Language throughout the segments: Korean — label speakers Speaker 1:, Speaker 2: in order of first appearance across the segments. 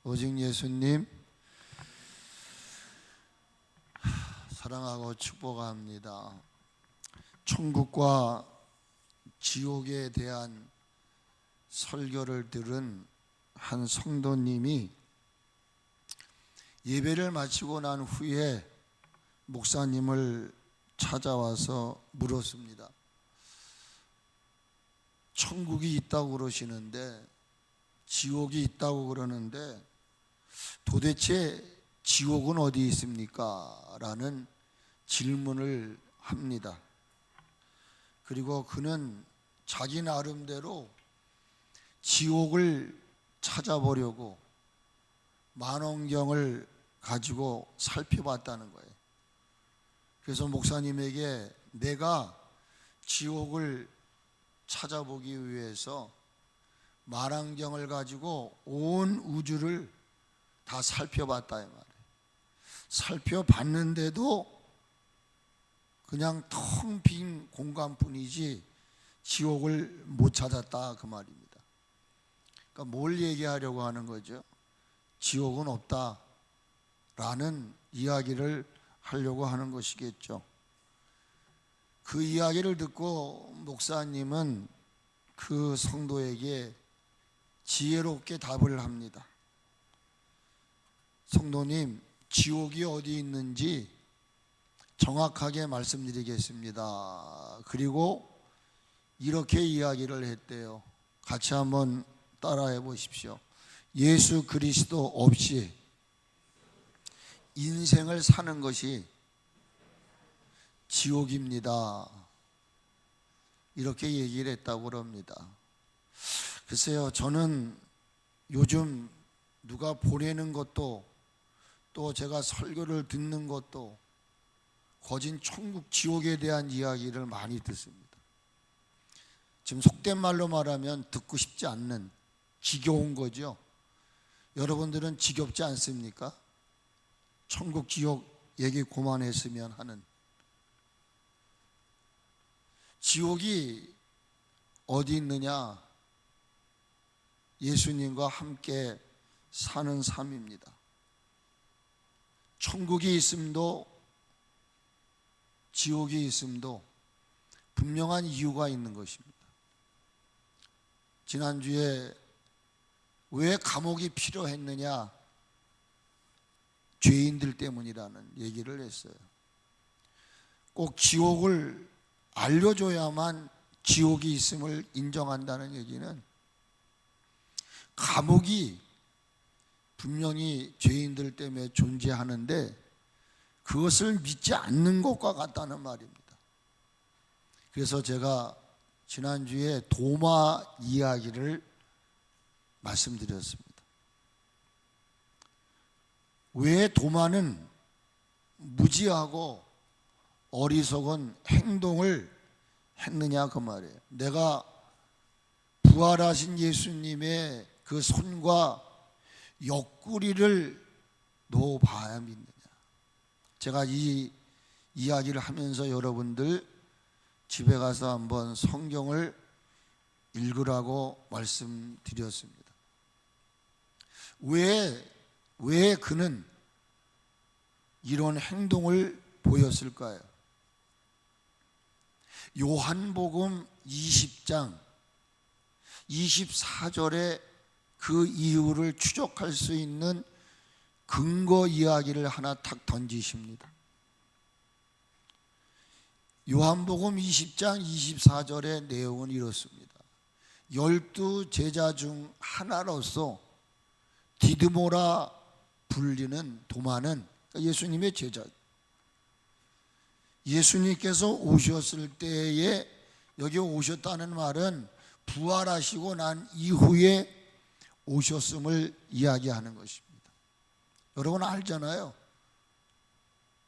Speaker 1: 오직 예수님 사랑하고 축복합니다. 천국과 지옥에 대한 설교를 들은 한 성도님이 예배를 마치고 난 후에 목사님을 찾아와서 물었습니다. 천국이 있다고 그러시는데, 지옥이 있다고 그러는데 도대체 지옥은 어디 있습니까? 라는 질문을 합니다. 그리고 그는 자기 나름대로 지옥을 찾아보려고 만원경을 가지고 살펴봤다는 거예요. 그래서 목사님에게 내가 지옥을 찾아보기 위해서 만원경을 가지고 온 우주를 다 살펴봤다 이 말이에요. 살펴봤는데도 그냥 텅 빈 공간뿐이지 지옥을 못 찾았다 그 말입니다. 그러니까 뭘 얘기하려고 하는 거죠? 지옥은 없다라는 이야기를 하려고 하는 것이겠죠. 그 이야기를 듣고 목사님은 그 성도에게 지혜롭게 답을 합니다. 성도님, 지옥이 어디 있는지 정확하게 말씀드리겠습니다. 그리고 이렇게 이야기를 했대요. 같이 한번 따라해 보십시오. 예수 그리스도 없이 인생을 사는 것이 지옥입니다. 이렇게 얘기를 했다고 합니다. 글쎄요, 저는 요즘 누가 보내는 것도 또 제가 설교를 듣는 것도 거진 천국 지옥에 대한 이야기를 많이 듣습니다. 지금 속된 말로 말하면 듣고 싶지 않는, 지겨운 거죠. 여러분들은 지겹지 않습니까? 천국 지옥 얘기 그만했으면 하는. 지옥이 어디 있느냐? 예수님과 함께 사는 삶입니다. 천국이 있음도 지옥이 있음도 분명한 이유가 있는 것입니다. 지난주에 왜 감옥이 필요했느냐? 죄인들 때문이라는 얘기를 했어요. 꼭 지옥을 알려줘야만 지옥이 있음을 인정한다는 얘기는, 감옥이 분명히 죄인들 때문에 존재하는데 그것을 믿지 않는 것과 같다는 말입니다. 그래서 제가 지난주에 도마 이야기를 말씀드렸습니다. 왜 도마는 무지하고 어리석은 행동을 했느냐 그 말이에요. 내가 부활하신 예수님의 그 손과 옆구리를 놓아봐야 믿느냐. 제가 이 이야기를 하면서 여러분들 집에 가서 한번 성경을 읽으라고 말씀드렸습니다. 왜 그는 이런 행동을 보였을까요? 요한복음 20장 24절에 그 이유를 추적할 수 있는 근거 이야기를 하나 탁 던지십니다. 요한복음 20장 24절의 내용은 이렇습니다. 12 제자 중 하나로서 디드모라 불리는 도마는 예수님의 제자, 예수님께서 오셨을 때에, 여기 오셨다는 말은 부활하시고 난 이후에 오셨음을 이야기하는 것입니다. 여러분 알잖아요.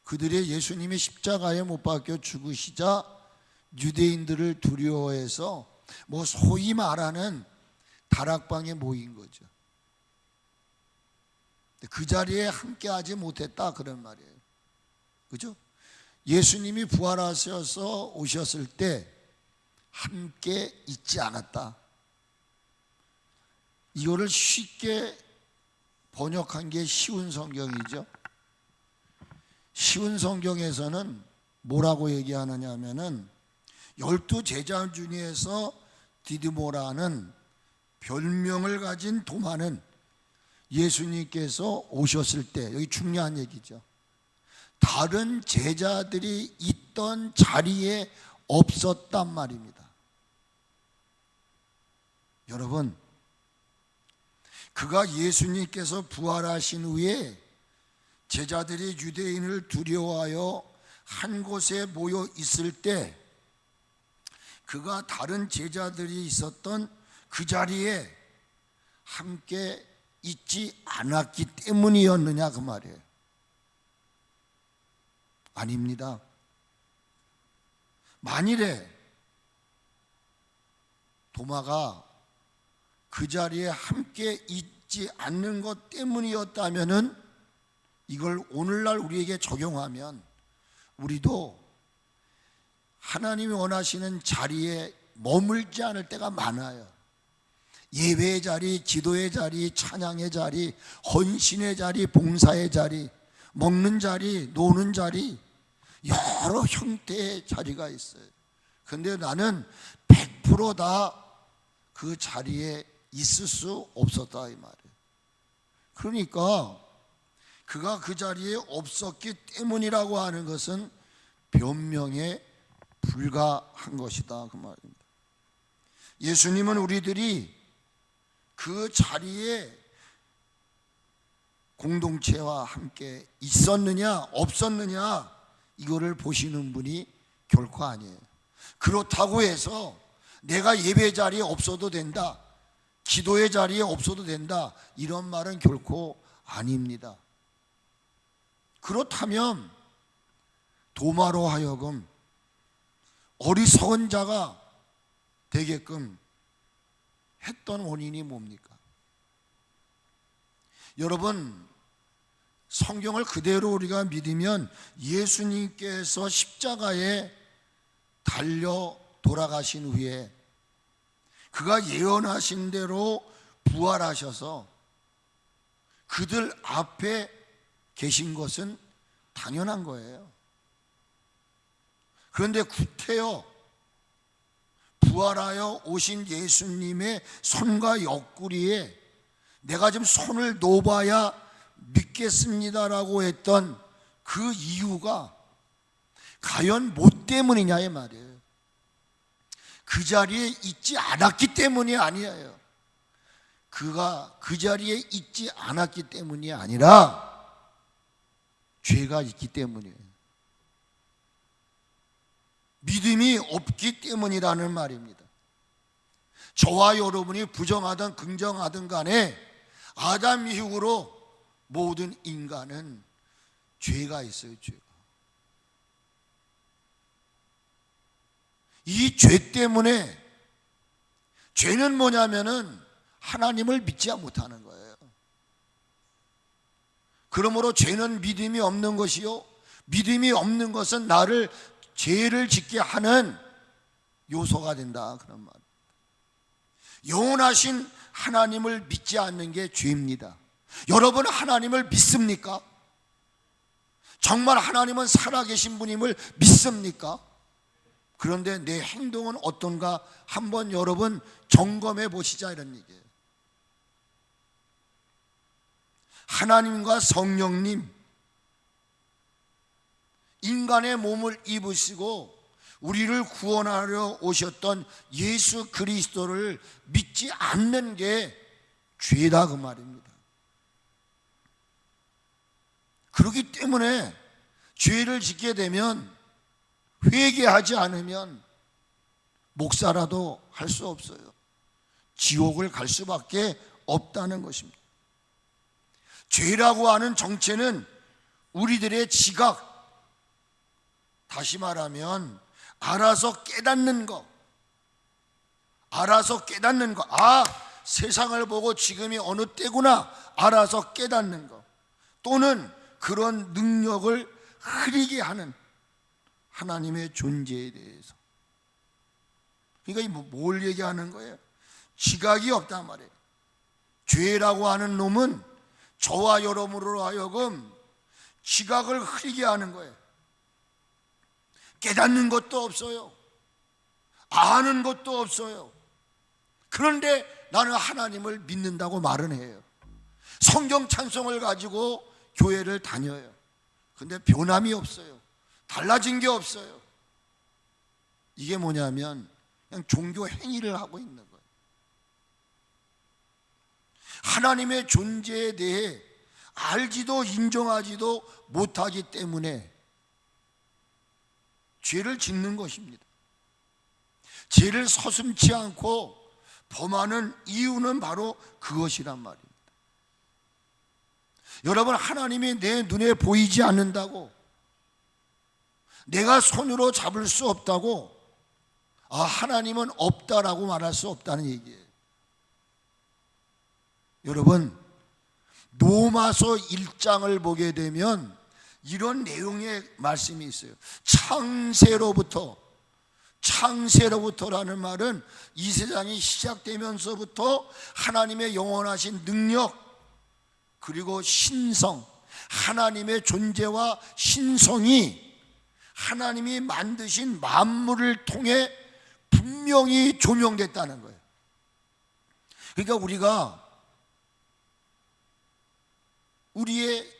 Speaker 1: 그들의 예수님이 십자가에 못 박혀 죽으시자 유대인들을 두려워해서 소위 말하는 다락방에 모인 거죠. 그 자리에 함께하지 못했다 그런 말이에요. 그죠? 예수님이 부활하셔서 오셨을 때 함께 있지 않았다. 이거를 쉽게 번역한 게 쉬운 성경이죠. 쉬운 성경에서는 뭐라고 얘기하느냐 하면은 12제자 중에서 디드모라는 별명을 가진 도마는 예수님께서 오셨을 때, 여기 중요한 얘기죠, 다른 제자들이 있던 자리에 없었단 말입니다. 여러분, 그가 예수님께서 부활하신 후에 제자들이 유대인을 두려워하여 한 곳에 모여 있을 때 그가 다른 제자들이 있었던 그 자리에 함께 있지 않았기 때문이었느냐 그 말이에요. 아닙니다. 만일에 도마가 그 자리에 함께 있지 않는 것 때문이었다면은 이걸 오늘날 우리에게 적용하면 우리도 하나님이 원하시는 자리에 머물지 않을 때가 많아요. 예배의 자리, 기도의 자리, 찬양의 자리, 헌신의 자리, 봉사의 자리, 먹는 자리, 노는 자리, 여러 형태의 자리가 있어요. 그런데 나는 100% 다 그 자리에 있을 수 없었다 이 말이에요. 그러니까 그가 그 자리에 없었기 때문이라고 하는 것은 변명에 불과한 것이다 그 말입니다. 예수님은 우리들이 그 자리에 공동체와 함께 있었느냐 없었느냐 이거를 보시는 분이 결코 아니에요. 그렇다고 해서 내가 예배 자리에 없어도 된다, 기도의 자리에 없어도 된다, 이런 말은 결코 아닙니다. 그렇다면 도마로 하여금 어리석은 자가 되게끔 했던 원인이 뭡니까? 여러분, 성경을 그대로 우리가 믿으면 예수님께서 십자가에 달려 돌아가신 후에 그가 예언하신 대로 부활하셔서 그들 앞에 계신 것은 당연한 거예요. 그런데 구태여 부활하여 오신 예수님의 손과 옆구리에 내가 좀 손을 놓아봐야 믿겠습니다라고 했던 그 이유가 과연 뭐 때문이냐 이 말이에요. 그 자리에 있지 않았기 때문이 아니에요. 그가 그 자리에 있지 않았기 때문이 아니라 죄가 있기 때문이에요. 믿음이 없기 때문이라는 말입니다. 저와 여러분이 부정하든 긍정하든 간에 아담 이후로 모든 인간은 죄가 있어요. 죄가. 이 죄 때문에, 죄는 뭐냐면은 하나님을 믿지 못하는 거예요. 그러므로 죄는 믿음이 없는 것이요, 믿음이 없는 것은 나를 죄를 짓게 하는 요소가 된다 그런 말. 영원하신 하나님을 믿지 않는 게 죄입니다. 여러분 하나님을 믿습니까? 정말 하나님은 살아계신 분임을 믿습니까? 그런데 내 행동은 어떤가 한번 여러분 점검해 보시자 이런 얘기예요. 하나님과 성령님, 인간의 몸을 입으시고 우리를 구원하려 오셨던 예수 그리스도를 믿지 않는 게 죄다 그 말입니다. 그렇기 때문에 죄를 짓게 되면 회개하지 않으면 목사라도 할 수 없어요. 지옥을 갈 수밖에 없다는 것입니다. 죄라고 하는 정체는 우리들의 지각, 다시 말하면 알아서 깨닫는 것, 세상을 보고 지금이 어느 때구나 알아서 깨닫는 것, 또는 그런 능력을 흐리게 하는 하나님의 존재에 대해서. 그러니까 뭘 얘기하는 거예요? 지각이 없단 말이에요. 죄라고 하는 놈은 저와 여러분으로 하여금 지각을 흐리게 하는 거예요. 깨닫는 것도 없어요. 아는 것도 없어요. 그런데 나는 하나님을 믿는다고 말은 해요. 성경 찬송을 가지고 교회를 다녀요. 근데 변함이 없어요. 달라진 게 없어요. 이게 뭐냐면 그냥 종교 행위를 하고 있는 거예요. 하나님의 존재에 대해 알지도 인정하지도 못하기 때문에 죄를 짓는 것입니다. 죄를 서슴지 않고 범하는 이유는 바로 그것이란 말입니다. 여러분, 하나님이 내 눈에 보이지 않는다고, 내가 손으로 잡을 수 없다고, 하나님은 없다라고 말할 수 없다는 얘기예요. 여러분, 로마서 1장을 보게 되면 이런 내용의 말씀이 있어요. 창세로부터라는 말은 이 세상이 시작되면서부터 하나님의 영원하신 능력, 그리고 신성, 하나님의 존재와 신성이 하나님이 만드신 만물을 통해 분명히 조명됐다는 거예요. 그러니까 우리의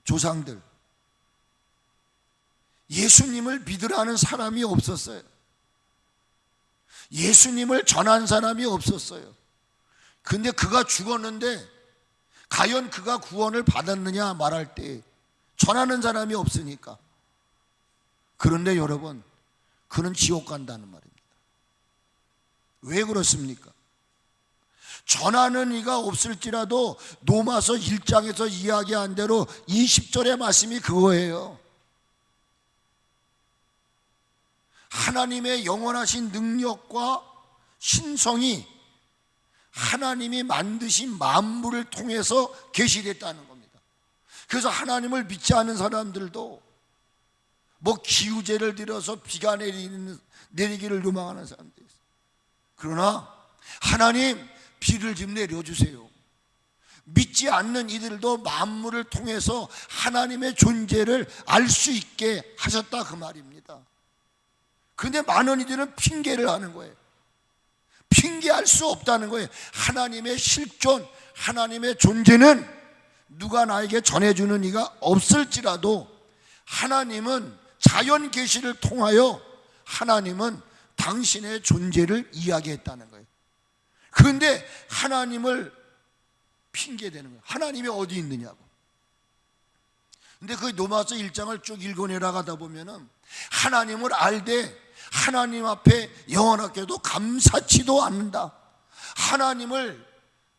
Speaker 1: 조상들, 예수님을 믿으라는 사람이 없었어요. 예수님을 전한 사람이 없었어요. 근데 그가 죽었는데 과연 그가 구원을 받았느냐 말할 때 전하는 사람이 없으니까. 그런데 여러분, 그는 지옥 간다는 말입니다. 왜 그렇습니까? 전하는 이가 없을지라도 로마서 1장에서 이야기한 대로 20절의 말씀이 그거예요. 하나님의 영원하신 능력과 신성이 하나님이 만드신 만물을 통해서 계시됐다는 겁니다. 그래서 하나님을 믿지 않는 사람들도 기우제를 들여서 비가 내리기를 요망하는 사람들이 있어요. 그러나 하나님, 비를 좀 내려주세요. 믿지 않는 이들도 만물을 통해서 하나님의 존재를 알 수 있게 하셨다, 그 말입니다. 그런데 많은 이들은 핑계를 하는 거예요. 핑계할 수 없다는 거예요. 하나님의 실존, 하나님의 존재는 누가 나에게 전해주는 이가 없을지라도 하나님은 자연 계시를 통하여 하나님은 당신의 존재를 이야기했다는 거예요. 그런데 하나님을 핑계대는 거예요. 하나님이 어디 있느냐고. 근데 그 로마서 1장을 쭉 읽어내려가다 보면은 하나님을 알되 하나님 앞에 영원하게도 감사치도 않는다. 하나님을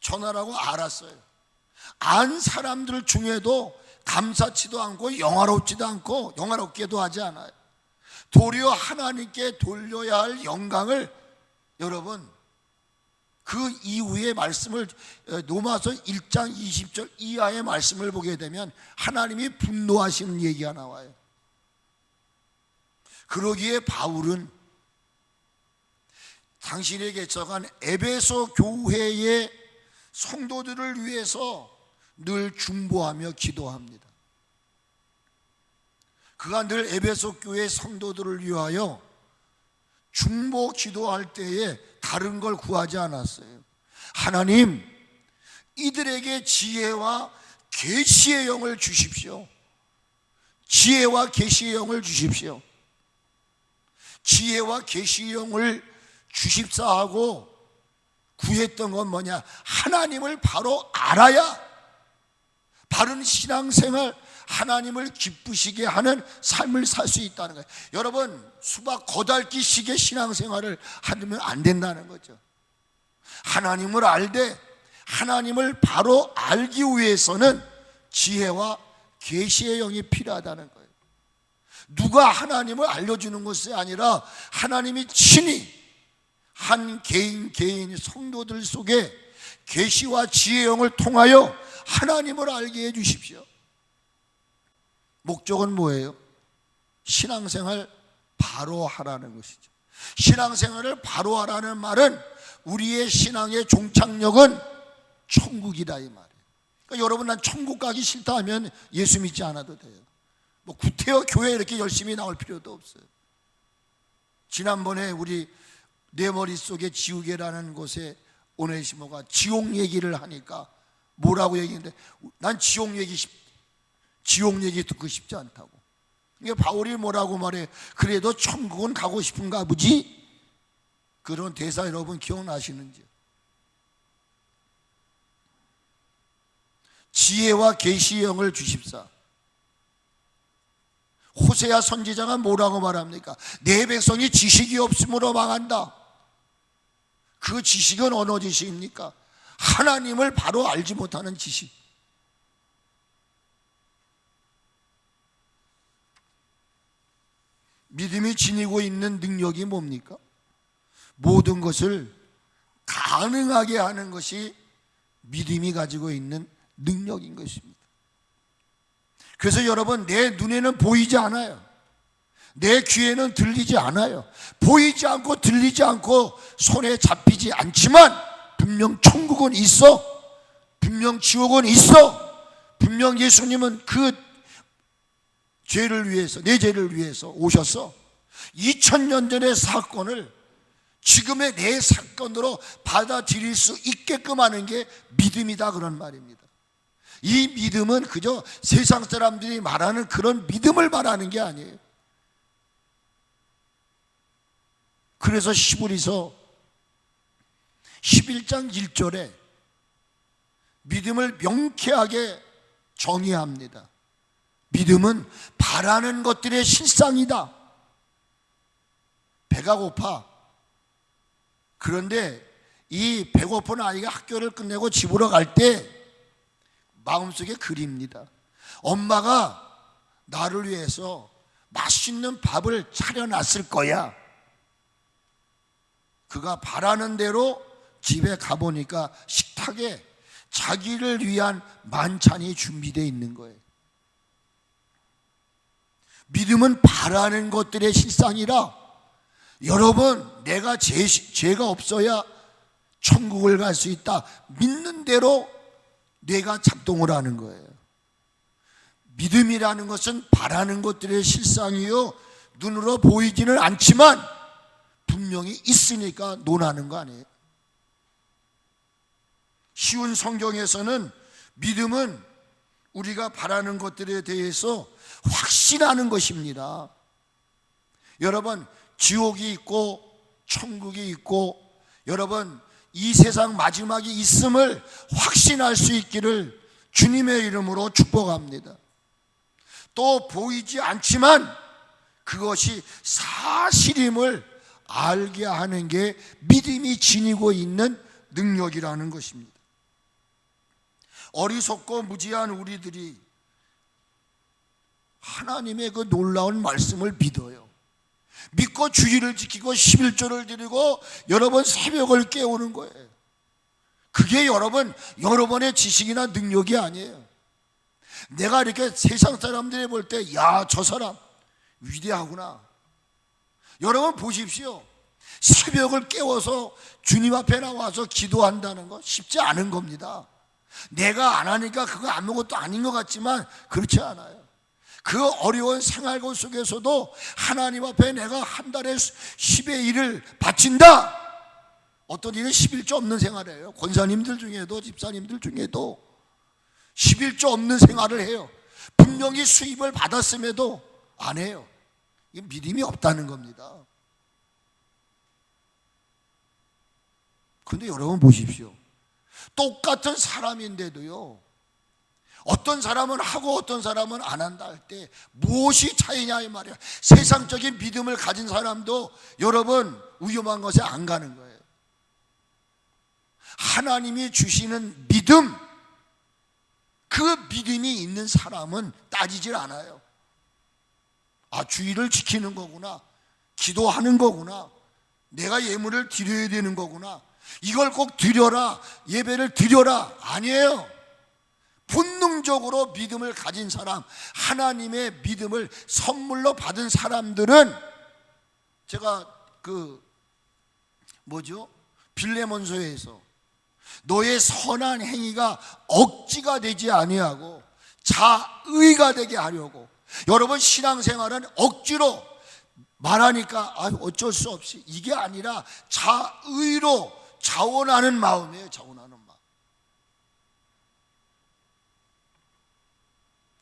Speaker 1: 전하라고 알았어요. 안 사람들 중에도 감사치도 않고 영화롭지도 않고 영화롭게도 하지 않아요. 도리어 하나님께 돌려야 할 영광을, 여러분, 그 이후의 말씀을 로마서 1장 20절 이하의 말씀을 보게 되면 하나님이 분노하시는 얘기가 나와요. 그러기에 바울은 당신에게 적한 에베소 교회의 성도들을 위해서 늘 중보하며 기도합니다. 그가 늘 에베소 교회 성도들을 위하여 중보 기도할 때에 다른 걸 구하지 않았어요. 하나님, 이들에게 지혜와 계시의 영을 주십시오. 지혜와 계시의 영을 주십시오. 지혜와 계시의 영을 주십사 하고 구했던 건 뭐냐? 하나님을 바로 알아야 바른 신앙생활, 하나님을 기쁘시게 하는 삶을 살 수 있다는 거예요. 여러분, 수박 거달기식의 신앙생활을 하면 안 된다는 거죠. 하나님을 알되 하나님을 바로 알기 위해서는 지혜와 계시의 영이 필요하다는 거예요. 누가 하나님을 알려주는 것이 아니라 하나님이 친히 한 개인 성도들 속에 계시와 지혜의 영을 통하여 하나님을 알게 해 주십시오. 목적은 뭐예요? 신앙생활 바로 하라는 것이죠. 신앙생활을 바로 하라는 말은 우리의 신앙의 종착역은 천국이다, 이 말이에요. 그러니까 여러분, 난 천국 가기 싫다 하면 예수 믿지 않아도 돼요. 뭐 구태여 교회 이렇게 열심히 나올 필요도 없어요. 지난번에 우리 내 머릿속에 지우개라는 곳에 오네시모가 지옥 얘기를 하니까 뭐라고 얘기했는데, 난 지옥 얘기 듣고 싶지 않다고. 이게 바울이 뭐라고 말해? 그래도 천국은 가고 싶은가 보지? 그런 대사 여러분 기억나시는지요? 지혜와 계시의 영을 주십사. 호세아 선지자가 뭐라고 말합니까? 내 백성이 지식이 없으므로 망한다. 그 지식은 어느 지식입니까? 하나님을 바로 알지 못하는 지식. 믿음이 지니고 있는 능력이 뭡니까? 모든 것을 가능하게 하는 것이 믿음이 가지고 있는 능력인 것입니다. 그래서 여러분, 내 눈에는 보이지 않아요. 내 귀에는 들리지 않아요. 보이지 않고 들리지 않고 손에 잡히지 않지만 분명 천국은 있어. 분명 지옥은 있어. 분명 예수님은 그 죄를 위해서, 내 죄를 위해서 오셔서 2000년 전의 사건을 지금의 내 사건으로 받아들일 수 있게끔 하는 게 믿음이다, 그런 말입니다. 이 믿음은 그저 세상 사람들이 말하는 그런 믿음을 말하는 게 아니에요. 그래서 히브리서 11장 1절에 믿음을 명쾌하게 정의합니다. 믿음은 바라는 것들의 실상이다. 배가 고파. 그런데 이 배고픈 아이가 학교를 끝내고 집으로 갈 때 마음속에 그립니다. 엄마가 나를 위해서 맛있는 밥을 차려놨을 거야. 그가 바라는 대로 집에 가보니까 식탁에 자기를 위한 만찬이 준비되어 있는 거예요. 믿음은 바라는 것들의 실상이라, 여러분, 내가 죄가 없어야 천국을 갈 수 있다 믿는 대로 뇌가 작동을 하는 거예요. 믿음이라는 것은 바라는 것들의 실상이요, 눈으로 보이지는 않지만 분명히 있으니까 논하는 거 아니에요. 쉬운 성경에서는 믿음은 우리가 바라는 것들에 대해서 확신하는 것입니다. 여러분, 지옥이 있고 천국이 있고, 여러분, 이 세상 마지막이 있음을 확신할 수 있기를 주님의 이름으로 축복합니다. 또 보이지 않지만 그것이 사실임을 알게 하는 게 믿음이 지니고 있는 능력이라는 것입니다. 어리석고 무지한 우리들이 하나님의 그 놀라운 말씀을 믿어요. 믿고 주의를 지키고 11조를 드리고 여러분 새벽을 깨우는 거예요. 그게 여러분의 지식이나 능력이 아니에요. 내가 이렇게 세상 사람들이 볼 때, 야, 저 사람 위대하구나. 여러분 보십시오. 새벽을 깨워서 주님 앞에 나와서 기도한다는 거 쉽지 않은 겁니다. 내가 안 하니까 그거 아무것도 아닌 것 같지만 그렇지 않아요. 그 어려운 생활고 속에서도 하나님 앞에 내가 한 달에 10의 1을 바친다. 어떤 일은 11조 없는 생활을 해요. 권사님들 중에도, 집사님들 중에도 11조 없는 생활을 해요. 분명히 수입을 받았음에도 안 해요. 이게 믿음이 없다는 겁니다. 그런데 여러분 보십시오. 똑같은 사람인데도요, 어떤 사람은 하고 어떤 사람은 안 한다 할 때 무엇이 차이냐 이 말이야. 세상적인 믿음을 가진 사람도 여러분 위험한 것에 안 가는 거예요. 하나님이 주시는 믿음, 그 믿음이 있는 사람은 따지질 않아요. 아, 주의를 지키는 거구나, 기도하는 거구나, 내가 예물을 드려야 되는 거구나, 이걸 꼭 드려라, 예배를 드려라, 아니에요. 본능적으로 믿음을 가진 사람, 하나님의 믿음을 선물로 받은 사람들은, 제가 빌레몬서에서 너의 선한 행위가 억지가 되지 아니하고 자의가 되게 하려고. 여러분, 신앙생활은 억지로 말하니까 어쩔 수 없이, 이게 아니라 자의로 자원하는 마음이에요. 자원하는 마음.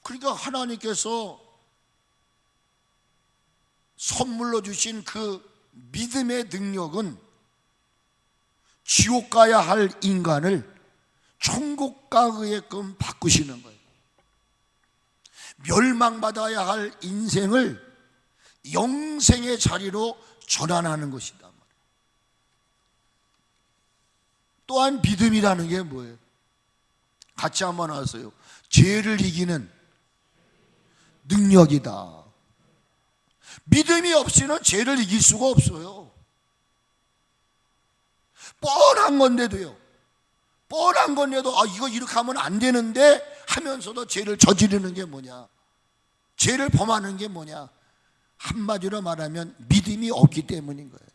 Speaker 1: 그러니까 하나님께서 선물로 주신 그 믿음의 능력은 지옥 가야 할 인간을 천국 가게끔 바꾸시는 거예요. 멸망받아야 할 인생을 영생의 자리로 전환하는 것이다. 또한 믿음이라는 게 뭐예요? 같이 한번 하세요. 죄를 이기는 능력이다. 믿음이 없이는 죄를 이길 수가 없어요. 뻔한 건데도요. 뻔한 건데도 이거 이렇게 하면 안 되는데 하면서도 죄를 저지르는 게 뭐냐? 죄를 범하는 게 뭐냐? 한마디로 말하면 믿음이 없기 때문인 거예요.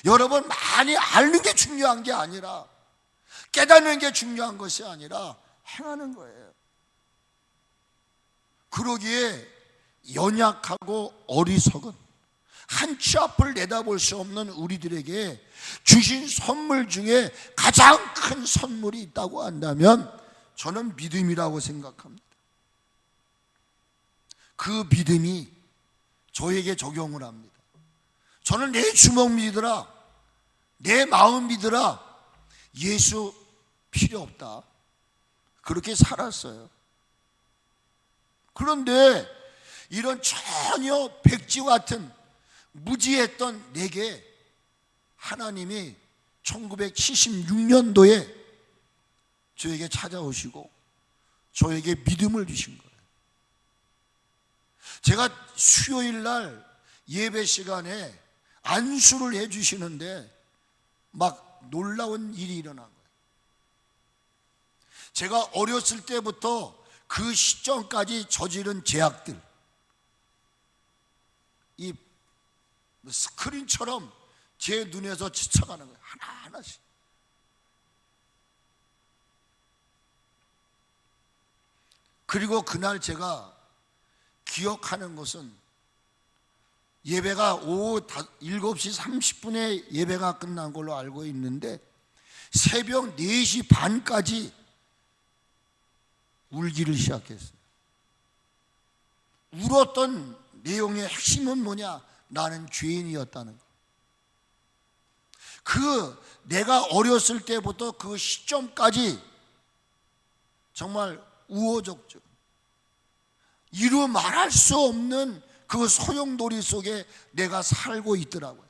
Speaker 1: 여러분, 많이 아는 게 중요한 게 아니라, 깨닫는 게 중요한 것이 아니라 행하는 거예요. 그러기에 연약하고 어리석은, 한치 앞을 내다볼 수 없는 우리들에게 주신 선물 중에 가장 큰 선물이 있다고 한다면 저는 믿음이라고 생각합니다. 그 믿음이 저에게 적용을 합니다. 저는 내 주먹 믿으라, 내 마음 믿으라, 예수 필요 없다, 그렇게 살았어요. 그런데 이런 전혀 백지와 같은 무지했던 내게 하나님이 1976년도에 저에게 찾아오시고 저에게 믿음을 주신 거예요. 제가 수요일 날 예배 시간에 안수를 해주시는데 막 놀라운 일이 일어난 거예요. 제가 어렸을 때부터 그 시점까지 저지른 죄악들, 이 스크린처럼 제 눈에서 지쳐가는 거예요. 하나하나씩. 그리고 그날 제가 기억하는 것은, 예배가 오후 7시 30분에 예배가 끝난 걸로 알고 있는데 새벽 4시 반까지 울기를 시작했어요. 울었던 내용의 핵심은 뭐냐? 나는 죄인이었다는 거. 내가 어렸을 때부터 그 시점까지 정말 우호적죠. 이루 말할 수 없는 그 소용돌이 속에 내가 살고 있더라고요.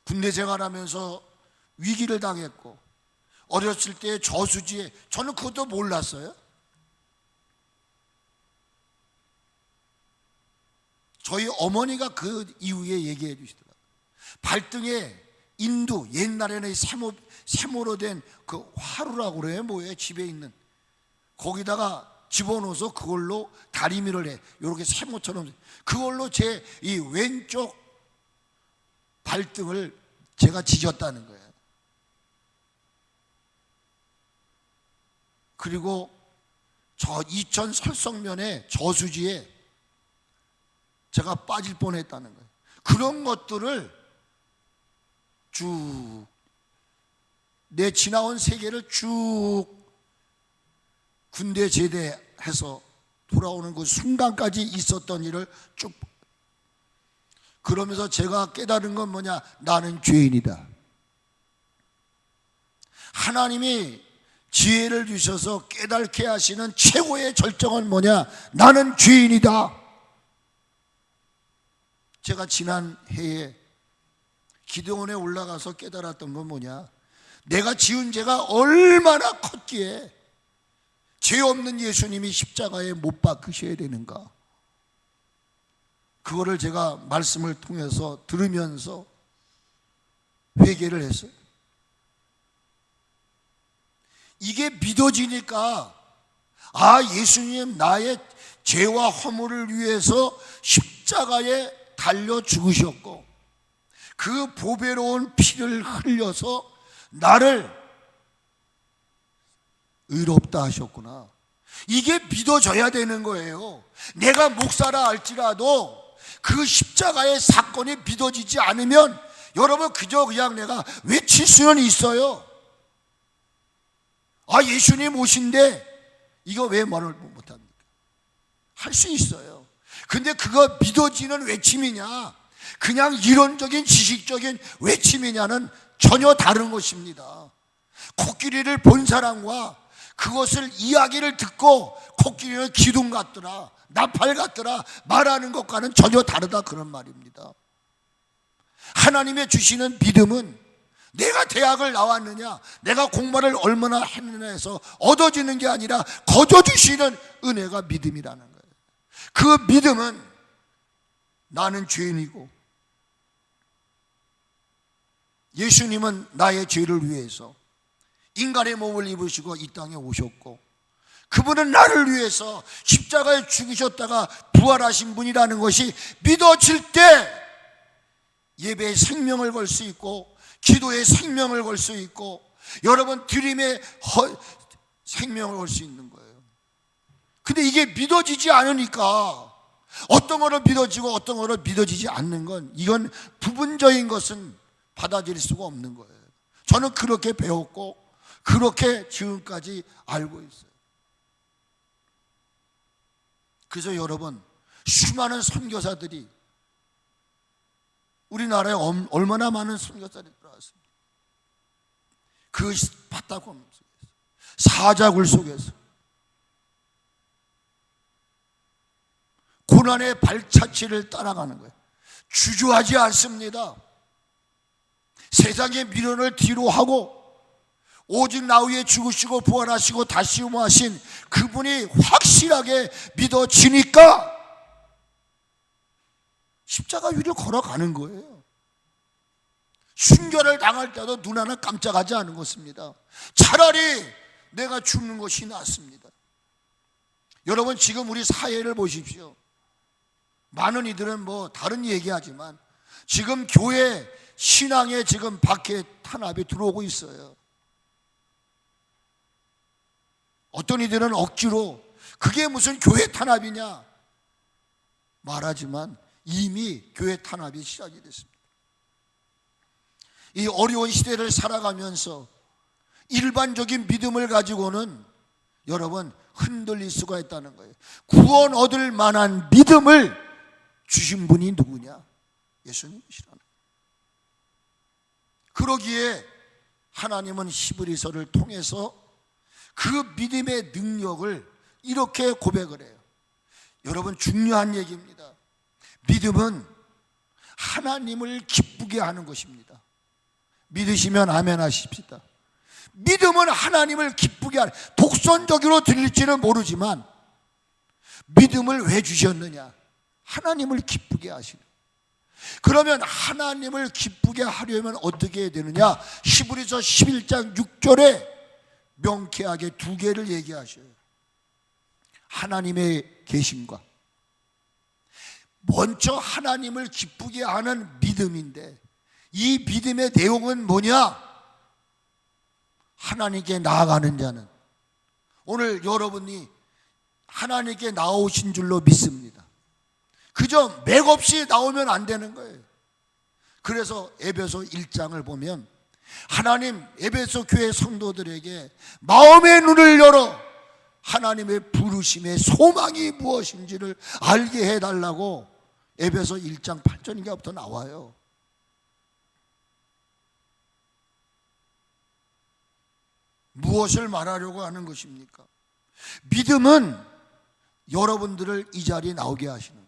Speaker 1: 군대 생활하면서 위기를 당했고, 어렸을 때 저수지에, 저는 그것도 몰랐어요. 저희 어머니가 그 이후에 얘기해 주시더라고요. 발등에 인두, 옛날에는 세모로 된 그 화루라고 그래요. 뭐예요? 집에 있는. 거기다가 집어넣어서 그걸로 다리미를 해. 이렇게 세모처럼. 그걸로 제 이 왼쪽 발등을 제가 지졌다는 거예요. 그리고 저 이천 설성면에 저수지에 제가 빠질 뻔했다는 거예요. 그런 것들을 쭉 내 지나온 세계를 쭉 군대 제대해서 돌아오는 그 순간까지 있었던 일을 쭉, 그러면서 제가 깨달은 건 뭐냐? 나는 죄인이다. 하나님이 지혜를 주셔서 깨닫게 하시는 최고의 절정은 뭐냐? 나는 죄인이다. 제가 지난 해에 기도원에 올라가서 깨달았던 건 뭐냐? 내가 지은 죄가 얼마나 컸기에 죄 없는 예수님이 십자가에 못 박히셔야 되는가? 그거를 제가 말씀을 통해서 들으면서 회개를 했어요. 이게 믿어지니까, 예수님 나의 죄와 허물을 위해서 십자가에 달려 죽으셨고, 그 보배로운 피를 흘려서 나를 의롭다 하셨구나. 이게 믿어져야 되는 거예요. 내가 목사라 할지라도 그 십자가의 사건이 믿어지지 않으면 여러분 그저 그냥 내가 외칠 수는 있어요. 아, 예수님 오신데 이거 왜 말을 못합니까? 할 수 있어요. 근데 그거 믿어지는 외침이냐, 그냥 이론적인 지식적인 외침이냐는 전혀 다른 것입니다. 코끼리를 본 사람과 그것을 이야기를 듣고 코끼리는 기둥 같더라, 나팔 같더라 말하는 것과는 전혀 다르다, 그런 말입니다. 하나님의 주시는 믿음은 내가 대학을 나왔느냐, 내가 공부를 얼마나 했느냐 해서 얻어지는 게 아니라 거저 주시는 은혜가 믿음이라는 거예요. 그 믿음은 나는 죄인이고 예수님은 나의 죄를 위해서 인간의 몸을 입으시고 이 땅에 오셨고, 그분은 나를 위해서 십자가에 죽으셨다가 부활하신 분이라는 것이 믿어질 때 예배에 생명을 걸 수 있고, 기도에 생명을 걸 수 있고, 여러분 드림에 생명을 걸 수 있는 거예요. 근데 이게 믿어지지 않으니까 어떤 거는 믿어지고 어떤 거는 믿어지지 않는 건, 이건 부분적인 것은 받아들일 수가 없는 거예요. 저는 그렇게 배웠고 그렇게 지금까지 알고 있어요. 그래서 여러분, 수많은 선교사들이 우리나라에 얼마나 많은 선교사들이 들어왔습니다. 그 바다고문 속에서, 사자굴 속에서 고난의 발자취를 따라가는 거예요. 주저하지 않습니다. 세상의 미련을 뒤로 하고 오직 나 위에 죽으시고 부활하시고 다시 오하신 그분이 확실하게 믿어지니까 십자가 위를 걸어가는 거예요. 순교를 당할 때도 눈 하나 깜짝하지 않은 것입니다. 차라리 내가 죽는 것이 낫습니다. 여러분, 지금 우리 사회를 보십시오. 많은 이들은 뭐 다른 얘기하지만 지금 교회 신앙에 지금 박해 탄압이 들어오고 있어요. 어떤 이들은 억지로 그게 무슨 교회 탄압이냐 말하지만 이미 교회 탄압이 시작이 됐습니다. 이 어려운 시대를 살아가면서 일반적인 믿음을 가지고는 여러분 흔들릴 수가 있다는 거예요. 구원 얻을 만한 믿음을 주신 분이 누구냐? 예수님이시라는. 그러기에 하나님은 히브리서를 통해서 그 믿음의 능력을 이렇게 고백을 해요. 여러분, 중요한 얘기입니다. 믿음은 하나님을 기쁘게 하는 것입니다. 믿으시면 아멘 하십시다. 믿음은 하나님을 기쁘게 하는, 독선적으로 들릴지는 모르지만 믿음을 왜 주셨느냐? 하나님을 기쁘게 하시는. 그러면 하나님을 기쁘게 하려면 어떻게 해야 되느냐? 히브리서 11장 6절에 명쾌하게 두 개를 얘기하셔요. 하나님의 계심과, 먼저 하나님을 기쁘게 하는 믿음인데, 이 믿음의 내용은 뭐냐? 하나님께 나아가는 자는, 오늘 여러분이 하나님께 나오신 줄로 믿습니다. 그저 맥없이 나오면 안 되는 거예요. 그래서 에베소 1장을 보면 하나님 에베소 교회 성도들에게 마음의 눈을 열어 하나님의 부르심의 소망이 무엇인지를 알게 해달라고 에베소 1장 8절인가부터 나와요. 무엇을 말하려고 하는 것입니까? 믿음은 여러분들을 이 자리에 나오게 하시는 거예요.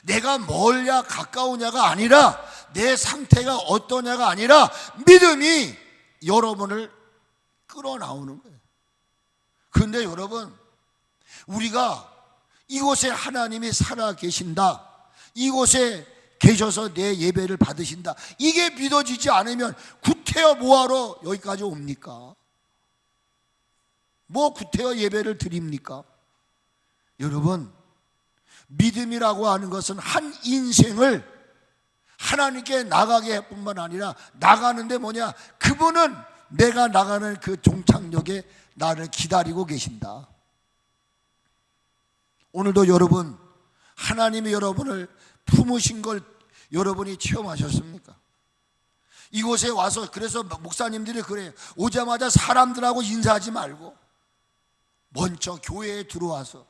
Speaker 1: 내가 멀냐 가까우냐가 아니라, 내 상태가 어떠냐가 아니라 믿음이 여러분을 끌어나오는 거예요. 그런데 여러분, 우리가 이곳에 하나님이 살아 계신다, 이곳에 계셔서 내 예배를 받으신다, 이게 믿어지지 않으면 구태여 뭐하러 여기까지 옵니까? 뭐 구태여 예배를 드립니까? 여러분, 믿음이라고 하는 것은 한 인생을 하나님께 나가게 할 뿐만 아니라 나가는데 뭐냐? 그분은 내가 나가는 그 종착역에 나를 기다리고 계신다. 오늘도 여러분, 하나님이 여러분을 품으신 걸 여러분이 체험하셨습니까? 이곳에 와서, 그래서 목사님들이 그래요. 오자마자 사람들하고 인사하지 말고 먼저 교회에 들어와서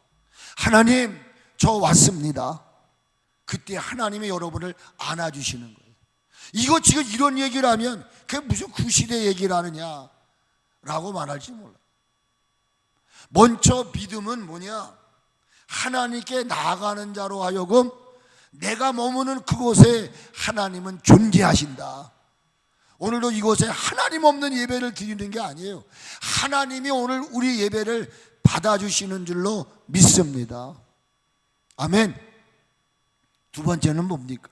Speaker 1: 하나님, 저 왔습니다. 그때 하나님이 여러분을 안아주시는 거예요. 이거 지금 이런 얘기를 하면 그게 무슨 구시대 얘기를 하느냐 라고 말할지 몰라. 먼저 믿음은 뭐냐? 하나님께 나아가는 자로 하여금 내가 머무는 그곳에 하나님은 존재하신다. 오늘도 이곳에 하나님 없는 예배를 드리는 게 아니에요. 하나님이 오늘 우리 예배를 받아주시는 줄로 믿습니다. 아멘. 두 번째는 뭡니까?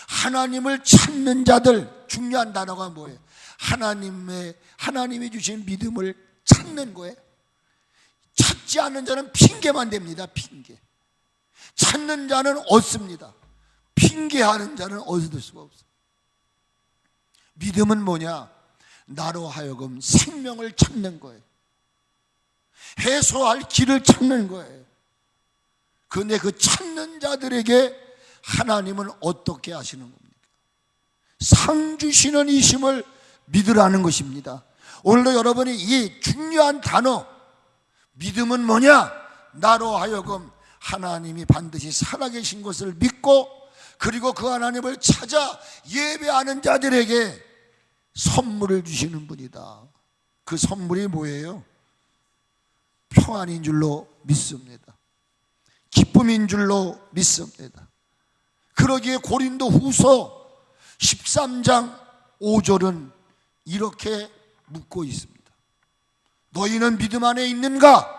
Speaker 1: 하나님을 찾는 자들, 중요한 단어가 뭐예요? 하나님이 주신 믿음을 찾는 거예요. 찾지 않는 자는 핑계만 됩니다. 핑계. 찾는 자는 얻습니다. 핑계하는 자는 얻을 수가 없어요. 믿음은 뭐냐? 나로 하여금 생명을 찾는 거예요. 해소할 길을 찾는 거예요. 그런데 그 찾는 자들에게 하나님은 어떻게 하시는 겁니까? 상 주시는 이심을 믿으라는 것입니다. 오늘도 여러분이 이 중요한 단어, 믿음은 뭐냐? 나로 하여금 하나님이 반드시 살아계신 것을 믿고, 그리고 그 하나님을 찾아 예배하는 자들에게 선물을 주시는 분이다. 그 선물이 뭐예요? 평안인 줄로 믿습니다. 기쁨인 줄로 믿습니다. 그러기에 고린도 후서 13장 5절은 이렇게 묻고 있습니다. 너희는 믿음 안에 있는가?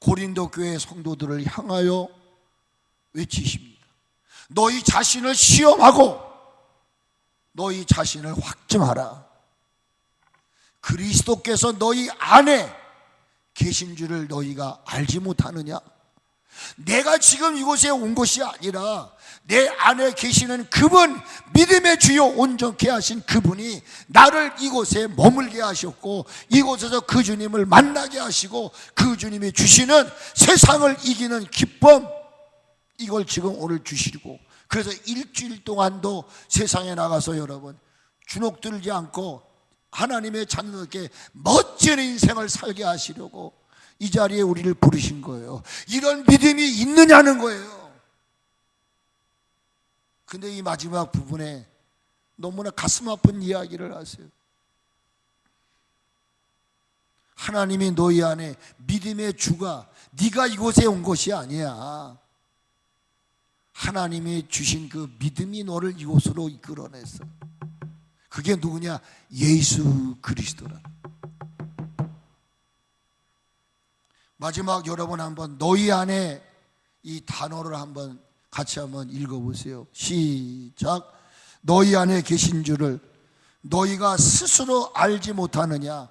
Speaker 1: 고린도 교회 성도들을 향하여 외치십니다. 너희 자신을 시험하고 너희 자신을 확증하라. 그리스도께서 너희 안에 계신 줄을 너희가 알지 못하느냐? 내가 지금 이곳에 온 것이 아니라 내 안에 계시는 그분, 믿음의 주요 온전케 하신 그분이 나를 이곳에 머물게 하셨고, 이곳에서 그 주님을 만나게 하시고, 그 주님이 주시는 세상을 이기는 기쁨, 이걸 지금 오늘 주시고, 그래서 일주일 동안도 세상에 나가서 여러분 주눅들지 않고 하나님의 자녀들께 멋진 인생을 살게 하시려고 이 자리에 우리를 부르신 거예요. 이런 믿음이 있느냐는 거예요. 근데 이 마지막 부분에 너무나 가슴 아픈 이야기를 하세요. 하나님이 너희 안에 믿음의 주가, 네가 이곳에 온 것이 아니야. 하나님이 주신 그 믿음이 너를 이곳으로 이끌어냈어. 그게 누구냐? 예수 그리스도라. 마지막 여러분 한번 너희 안에 이 단어를 한번 같이 한번 읽어보세요. 시작. 너희 안에 계신 줄을 너희가 스스로 알지 못하느냐?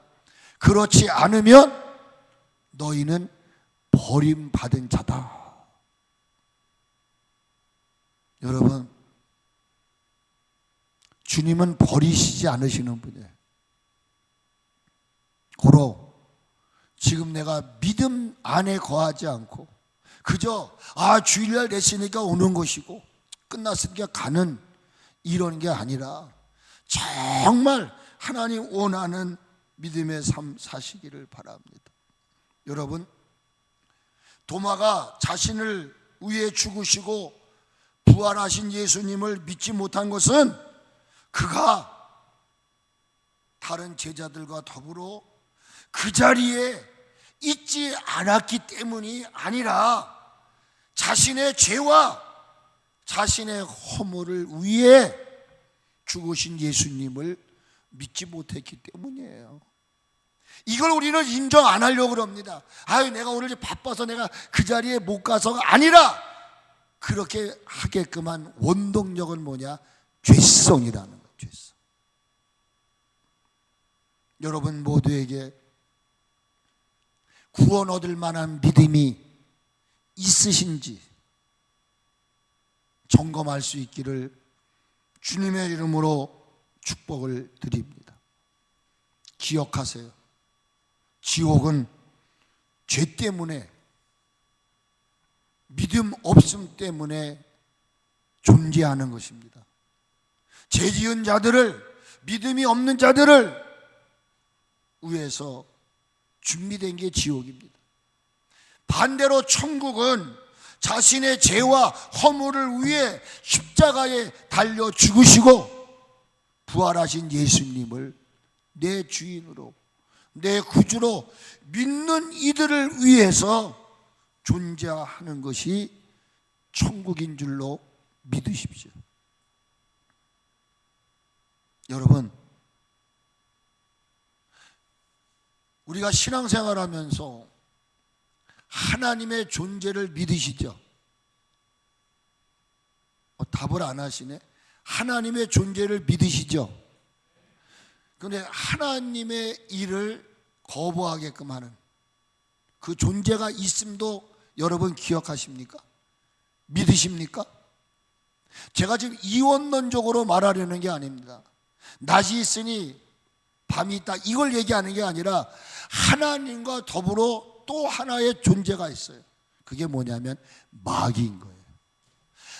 Speaker 1: 그렇지 않으면 너희는 버림받은 자다. 여러분, 주님은 버리시지 않으시는 분이에요. 고로 지금 내가 믿음 안에 거하지 않고 그저 주일날 됐으니까 오는 것이고 끝났으니까 가는 이런 게 아니라 정말 하나님 원하는 믿음의 삶 사시기를 바랍니다. 여러분, 도마가 자신을 위해 죽으시고 부활하신 예수님을 믿지 못한 것은 그가 다른 제자들과 더불어 그 자리에 있지 않았기 때문이 아니라 자신의 죄와 자신의 허물을 위해 죽으신 예수님을 믿지 못했기 때문이에요. 이걸 우리는 인정 안 하려고 그럽니다. 내가 오늘 바빠서 내가 그 자리에 못 가서가 아니라 그렇게 하게끔 한 원동력은 뭐냐? 죄성이라는 거예요. 죄성. 여러분 모두에게 구원 얻을 만한 믿음이 있으신지 점검할 수 있기를 주님의 이름으로 축복을 드립니다. 기억하세요. 지옥은 죄 때문에, 믿음 없음 때문에 존재하는 것입니다. 죄 지은 자들을, 믿음이 없는 자들을 위해서 준비된 게 지옥입니다. 반대로 천국은 자신의 죄와 허물을 위해 십자가에 달려 죽으시고 부활하신 예수님을 내 주인으로, 내 구주로 믿는 이들을 위해서 존재하는 것이 천국인 줄로 믿으십시오. 여러분, 우리가 신앙생활하면서 하나님의 존재를 믿으시죠? 답을 안 하시네. 하나님의 존재를 믿으시죠? 그런데 하나님의 일을 거부하게끔 하는 그 존재가 있음도 여러분 기억하십니까? 믿으십니까? 제가 지금 이원론적으로 말하려는 게 아닙니다. 낮이 있으니 밤이 있다, 이걸 얘기하는 게 아니라 하나님과 더불어 또 하나의 존재가 있어요. 그게 뭐냐면 마귀인 거예요.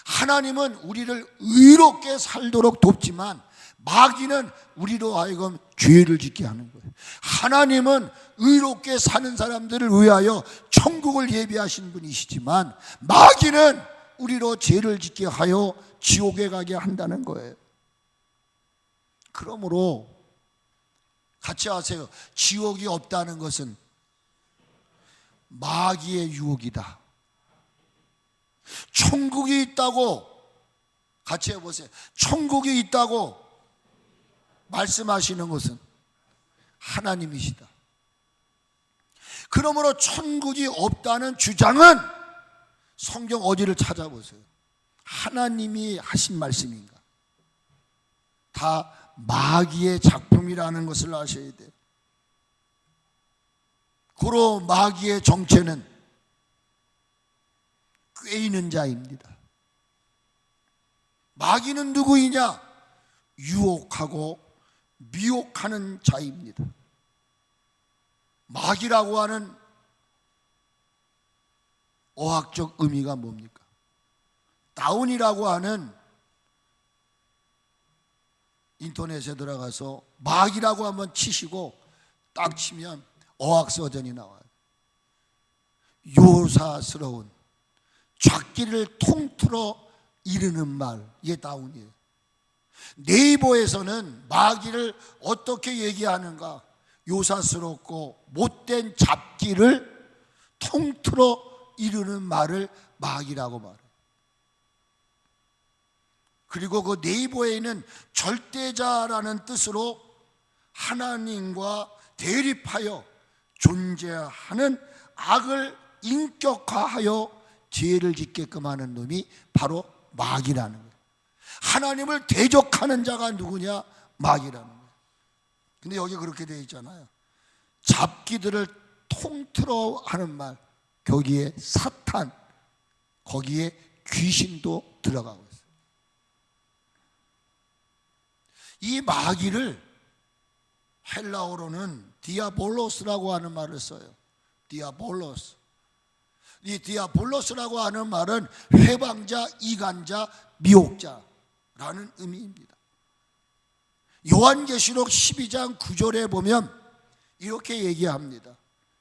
Speaker 1: 하나님은 우리를 의롭게 살도록 돕지만 마귀는 우리로 하여금 죄를 짓게 하는 거예요. 하나님은 의롭게 사는 사람들을 위하여 천국을 예비하신 분이시지만 마귀는 우리로 죄를 짓게 하여 지옥에 가게 한다는 거예요. 그러므로 같이 하세요. 지옥이 없다는 것은 마귀의 유혹이다. 천국이 있다고, 같이 해보세요. 천국이 있다고 말씀하시는 것은 하나님이시다. 그러므로 천국이 없다는 주장은 성경 어디를 찾아보세요. 하나님이 하신 말씀인가? 다 마귀의 작품이라는 것을 아셔야 돼요. 고로 마귀의 정체는 꾀이는 자입니다. 마귀는 누구이냐? 유혹하고 미혹하는 자입니다. 마귀라고 하는 어학적 의미가 뭡니까? 다운이라고 하는, 인터넷에 들어가서 마귀라고 한번 치시고 딱 치면 어학서전이 나와요. 요사스러운, 잣기를 통틀어 이르는 말, 이게 다운이에요. 네이버에서는 마귀를 어떻게 얘기하는가? 요사스럽고 못된 잡기를 통틀어 이르는 말을 마귀라고 말해요. 그리고 그 네이버에 있는 절대자라는 뜻으로 하나님과 대립하여 존재하는 악을 인격화하여 죄를 짓게끔 하는 놈이 바로 마귀라는 거예요. 하나님을 대적하는 자가 누구냐? 마귀라는 거예요. 근데 여기 그렇게 되어 있잖아요. 잡기들을 통틀어 하는 말, 거기에 사탄, 거기에 귀신도 들어가고 있어요. 이 마귀를 헬라어로는 디아볼로스라고 하는 말을 써요. 디아볼로스. 이 디아볼로스라고 하는 말은 회방자, 이간자, 미혹자라는 의미입니다. 요한계시록 12장 9절에 보면 이렇게 얘기합니다.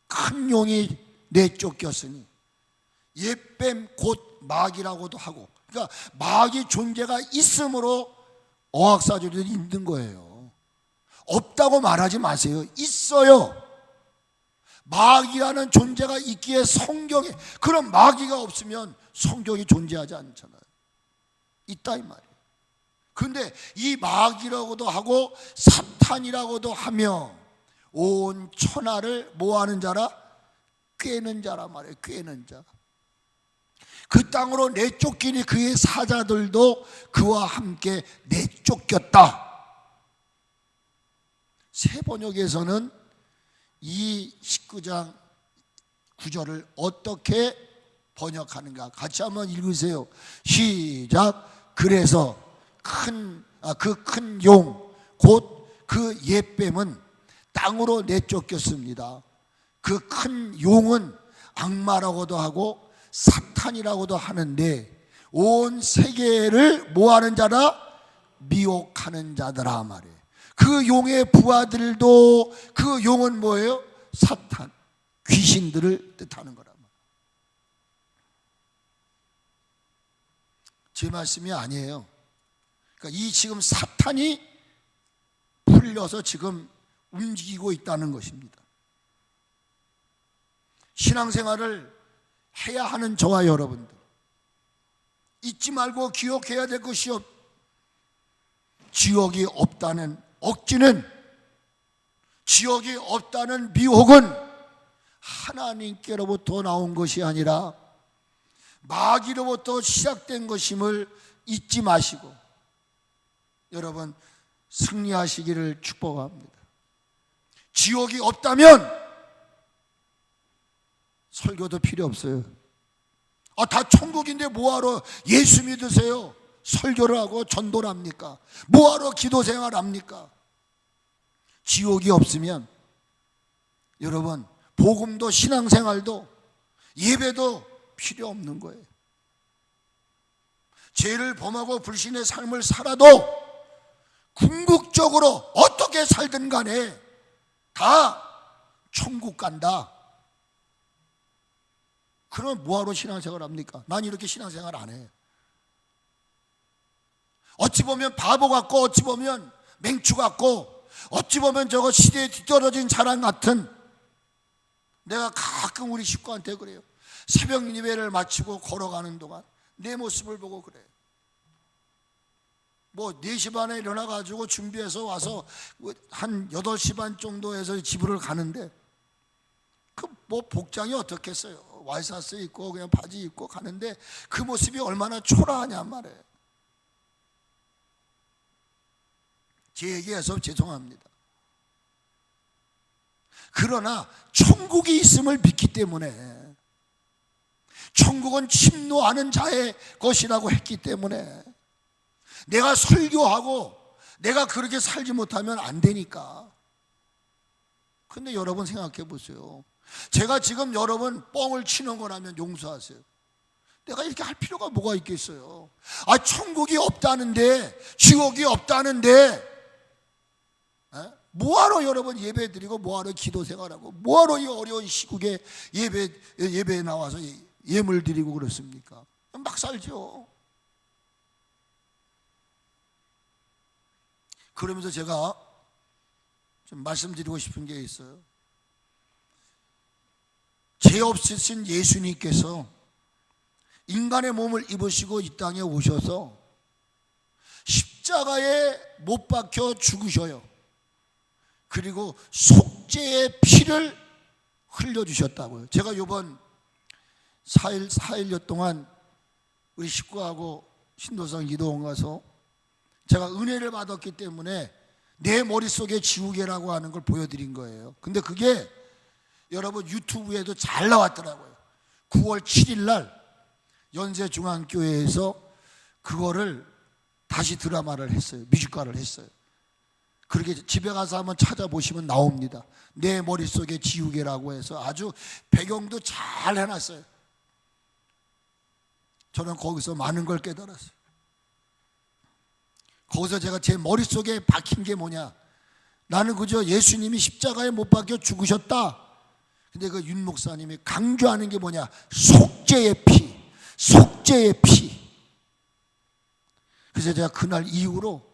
Speaker 1: 큰 용이 내쫓겼으니 옛뱀 곧 마귀라고도 하고, 그러니까 마귀 존재가 있으므로 어학사절이 있는 거예요. 없다고 말하지 마세요. 있어요. 마귀라는 존재가 있기에 성경에, 그럼 마귀가 없으면 성경이 존재하지 않잖아요. 있다 이 말이에요. 그런데 이 마귀라고도 하고 사탄이라고도 하며 온 천하를 뭐하는 자라? 꿰는 자라 말이에요. 꿰는 자. 그 땅으로 내쫓기니 그의 사자들도 그와 함께 내쫓겼다. 새 번역에서는 이 19장 9절을 어떻게 번역하는가? 같이 한번 읽으세요. 시작. 그래서 그 큰 용, 곧 그 옛뱀은 땅으로 내쫓겼습니다. 그 큰 용은 악마라고도 하고 사탄이라고도 하는데 온 세계를 뭐하는 자라? 미혹하는 자더라 말이에요. 그 용의 부하들도, 그 용은 뭐예요? 사탄, 귀신들을 뜻하는 거란 말이에요. 제 말씀이 아니에요. 그러니까 이 지금 사탄이 풀려서 지금 움직이고 있다는 것입니다. 신앙생활을 해야 하는 저와 여러분들, 잊지 말고 기억해야 될 것이 지옥이 없다는 억지는, 지옥이 없다는 미혹은 하나님께로부터 나온 것이 아니라 마귀로부터 시작된 것임을 잊지 마시고 여러분 승리하시기를 축복합니다. 지옥이 없다면 설교도 필요 없어요. 다 천국인데 뭐하러 예수 믿으세요? 설교를 하고 전도를 합니까? 뭐하러 기도 생활 합니까? 지옥이 없으면 여러분 복음도 신앙생활도 예배도 필요 없는 거예요. 죄를 범하고 불신의 삶을 살아도 궁극적으로 어떻게 살든 간에 다 천국 간다. 그럼 뭐하러 신앙생활 합니까? 난 이렇게 신앙생활 안 해. 어찌 보면 바보 같고, 어찌 보면 맹추 같고, 어찌 보면 저거 시대에 뒤떨어진 자랑 같은, 내가 가끔 우리 식구한테 그래요. 새벽 예배를 마치고 걸어가는 동안 내 모습을 보고 그래요. 4시 반에 일어나가지고 준비해서 와서 한 8시 반 정도에서 집으로 가는데 복장이 어떻겠어요? 와이셔츠 입고 그냥 바지 입고 가는데 그 모습이 얼마나 초라하냐 말이에요. 제 얘기해서 죄송합니다. 그러나 천국이 있음을 믿기 때문에, 천국은 침노하는 자의 것이라고 했기 때문에 내가 설교하고 내가 그렇게 살지 못하면 안 되니까. 근데 여러분 생각해 보세요. 제가 지금 여러분 뻥을 치는 거라면 용서하세요. 내가 이렇게 할 필요가 뭐가 있겠어요? 천국이 없다는데, 지옥이 없다는데 뭐하러 여러분 예배 드리고, 뭐하러 기도 생활하고, 뭐하러 이 어려운 시국에 예배에 나와서 예물 드리고 그렇습니까? 막 살죠. 그러면서 제가 좀 말씀드리고 싶은 게 있어요. 죄 없으신 예수님께서 인간의 몸을 입으시고 이 땅에 오셔서 십자가에 못 박혀 죽으셔요. 그리고 속죄의 피를 흘려주셨다고요. 제가 이번 4일여 동안 우리 식구하고 신도성 이도원 가서 제가 은혜를 받았기 때문에 내 머릿속에 지우개라고 하는 걸 보여드린 거예요. 근데 그게 여러분 유튜브에도 잘 나왔더라고요. 9월 7일 날 연세중앙교회에서 그거를 다시 드라마를 했어요. 뮤지컬을 했어요. 그렇게 집에 가서 한번 찾아보시면 나옵니다. 내 머릿속에 지우개라고 해서 아주 배경도 잘 해놨어요. 저는 거기서 많은 걸 깨달았어요. 거기서 제가 제 머릿속에 박힌 게 뭐냐, 나는 그저 예수님이 십자가에 못 박혀 죽으셨다. 근데 그 윤 목사님이 강조하는 게 뭐냐, 속죄의 피, 속죄의 피. 그래서 제가 그날 이후로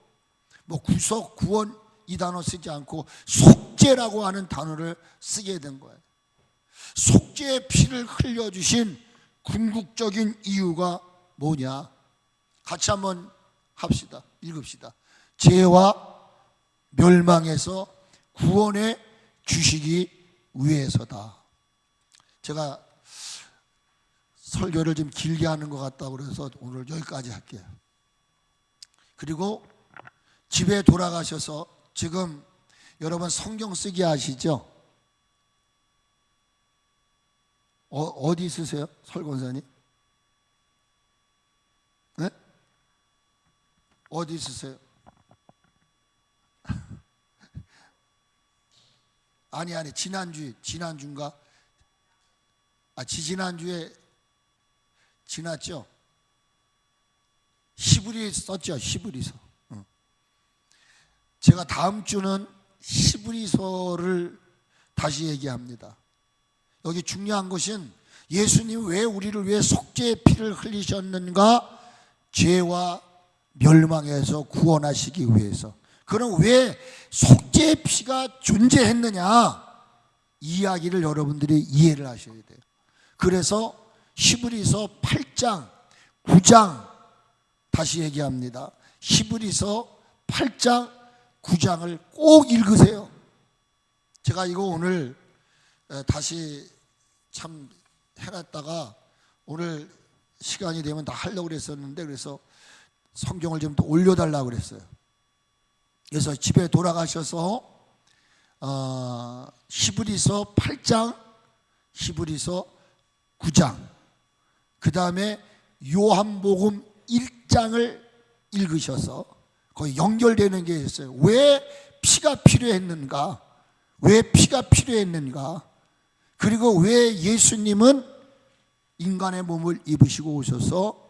Speaker 1: 구속, 구원 이 단어 쓰지 않고 속죄라고 하는 단어를 쓰게 된 거예요. 속죄의 피를 흘려주신 궁극적인 이유가 뭐냐? 같이 한번 합시다. 읽읍시다. 죄와 멸망에서 구원해 주시기 위해서다. 제가 설교를 좀 길게 하는 것 같다고 그래서 오늘 여기까지 할게요. 그리고 집에 돌아가셔서 지금 여러분 성경 쓰기 아시죠? 어디 있으세요? 설권사님? 네? 어디 있으세요? 아니 지난주인가? 지지난주에 지났죠? 히브리 썼죠. 히브리서. 제가 다음 주는 히브리서를 다시 얘기합니다. 여기 중요한 것은 예수님 왜 우리를 위해 속죄의 피를 흘리셨는가? 죄와 멸망에서 구원하시기 위해서. 그럼 왜 속죄의 피가 존재했느냐? 이야기를 여러분들이 이해를 하셔야 돼요. 그래서 히브리서 8장, 9장 다시 얘기합니다. 히브리서 8장, 9장을 꼭 읽으세요. 제가 이거 오늘 다시 참 해놨다가 오늘 시간이 되면 다 하려고 그랬었는데, 그래서 성경을 좀 더 올려달라고 그랬어요. 그래서 집에 돌아가셔서 히브리서 8장, 히브리서 9장, 그 다음에 요한복음 1장을 읽으셔서 거의 연결되는 게 있어요. 왜 피가 필요했는가? 왜 피가 필요했는가? 그리고 왜 예수님은 인간의 몸을 입으시고 오셔서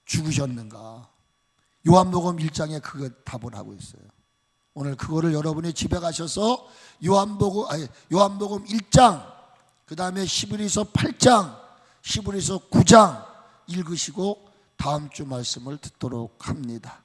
Speaker 1: 죽으셨는가? 요한복음 1장에 그 답을 하고 있어요. 오늘 그거를 여러분이 집에 가셔서 요한복음 1장, 그 다음에 히브리서 8장, 히브리서 9장 읽으시고 다음 주 말씀을 듣도록 합니다.